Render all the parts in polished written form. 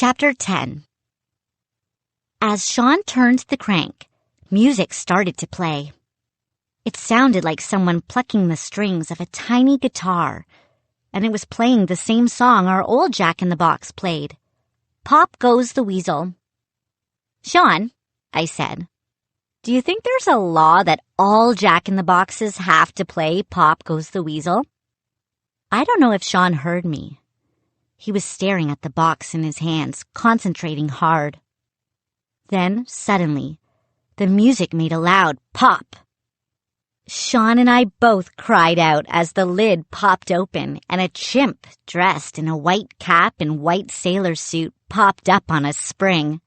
Chapter 10. As Sean turned the crank, music started to play. It sounded like someone plucking the strings of a tiny guitar, and it was playing the same song our old Jack-in-the-Box played. Pop Goes the Weasel. "Sean," I said, "do you think there's a law that all Jack-in-the-Boxes have to play Pop Goes the Weasel?" I don't know if Sean heard me. He was staring at the box in his hands, concentrating hard. Then, suddenly, the music made a loud pop. Sean and I both cried out as the lid popped open and a chimp dressed in a white cap and white sailor suit popped up on a spring.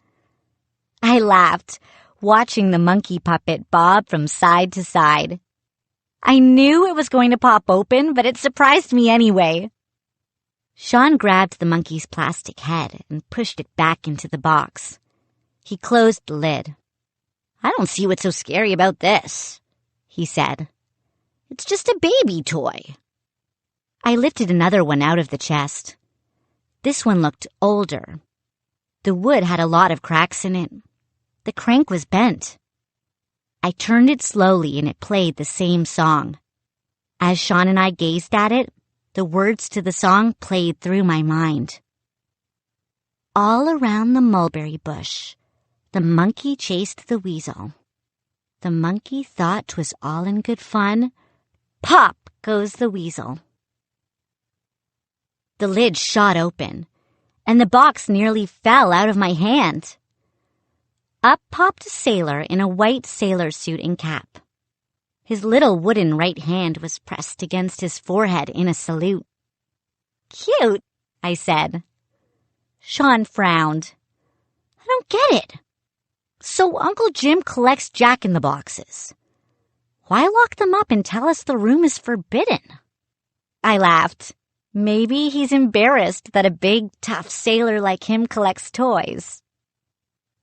I laughed, watching the monkey puppet bob from side to side. I knew it was going to pop open, but it surprised me anyway. Sean grabbed the monkey's plastic head and pushed it back into the box. He closed the lid. "I don't see what's so scary about this," he said. "It's just a baby toy." I lifted another one out of the chest. This one looked older. The wood had a lot of cracks in it. The crank was bent. I turned it slowly and it played the same song. As Sean and I gazed at it, the words to the song played through my mind. "All around the mulberry bush, the monkey chased the weasel. The monkey thought 'twas all in good fun. Pop goes the weasel." The lid shot open, and the box nearly fell out of my hand. Up popped a sailor in a white sailor suit and cap. His little wooden right hand was pressed against his forehead in a salute. "Cute," I said. Sean frowned. "I don't get it. So Uncle Jim collects Jack-in-the-Boxes. Why lock them up and tell us the room is forbidden?" I laughed. Maybe he's embarrassed that a big, tough sailor like him collects toys.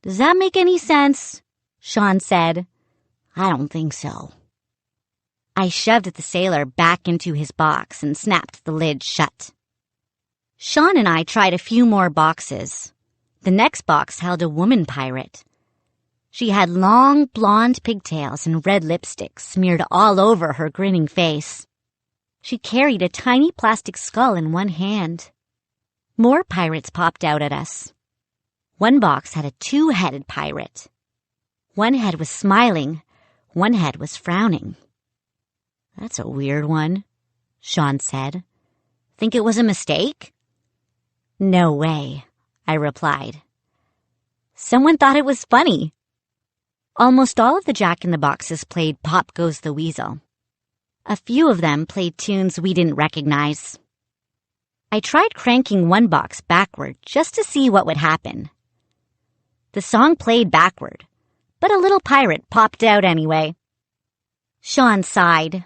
"Does that make any sense?" Sean said. "I don't think so." I shoved the sailor back into his box and snapped the lid shut. Sean and I tried a few more boxes. The next box held a woman pirate. She had long blonde pigtails and red lipstick smeared all over her grinning face. She carried a tiny plastic skull in one hand. More pirates popped out at us. One box had a two-headed pirate. One head was smiling, one head was frowning. "That's a weird one," Sean said. "Think it was a mistake?" "No way," I replied. "Someone thought it was funny." Almost all of the Jack-in-the-Boxes played Pop Goes the Weasel. A few of them played tunes we didn't recognize. I tried cranking one box backward just to see what would happen. The song played backward, but a little pirate popped out anyway. Sean sighed.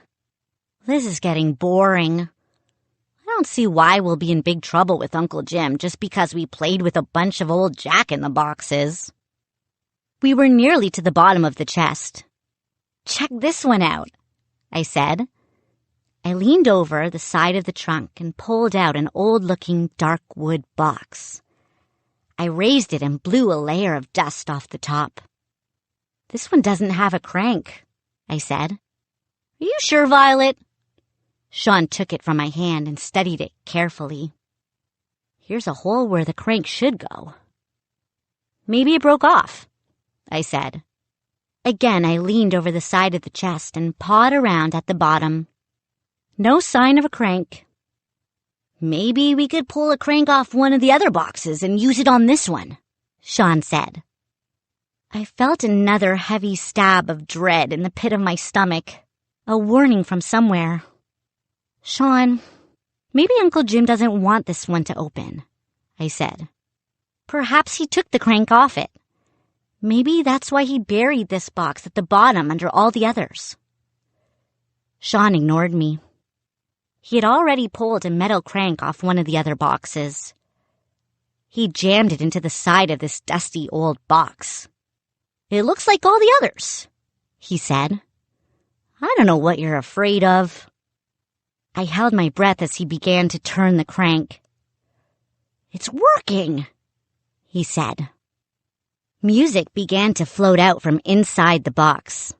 "This is getting boring. I don't see why we'll be in big trouble with Uncle Jim just because we played with a bunch of old Jack-in-the-Boxes." We were nearly to the bottom of the chest. "Check this one out," I said. I leaned over the side of the trunk and pulled out an old-looking dark wood box. I raised it and blew a layer of dust off the top. "This one doesn't have a crank," I said. "Are you sure, Violet?" Sean took it from my hand and studied it carefully. "Here's a hole where the crank should go." "Maybe it broke off," I said. Again, I leaned over the side of the chest and pawed around at the bottom. No sign of a crank. "Maybe we could pull a crank off one of the other boxes and use it on this one," Sean said. I felt another heavy stab of dread in the pit of my stomach, a warning from somewhere. "Sean, maybe Uncle Jim doesn't want this one to open," I said. "Perhaps he took the crank off it. Maybe that's why he buried this box at the bottom under all the others." Sean ignored me. He had already pulled a metal crank off one of the other boxes. He jammed it into the side of this dusty old box. "It looks like all the others," he said. "I don't know what you're afraid of." I held my breath as he began to turn the crank. "It's working," he said. Music began to float out from inside the box.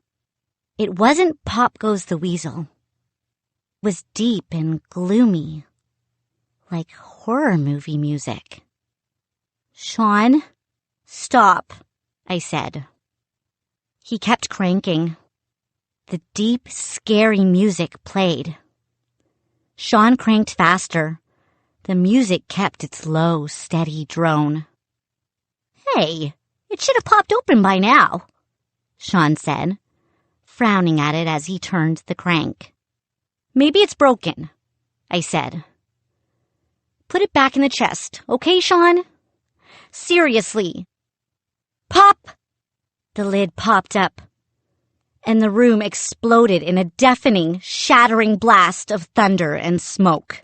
It wasn't Pop Goes the Weasel. It was deep and gloomy, like horror movie music. "Sean, stop," I said. He kept cranking. The deep, scary music played. Sean cranked faster. The music kept its low, steady drone. "Hey, it should have popped open by now," Sean said, frowning at it as he turned the crank. "Maybe it's broken," I said. "Put it back in the chest, okay, Sean? Seriously." Pop! The lid popped up, and the room exploded in a deafening, shattering blast of thunder and smoke.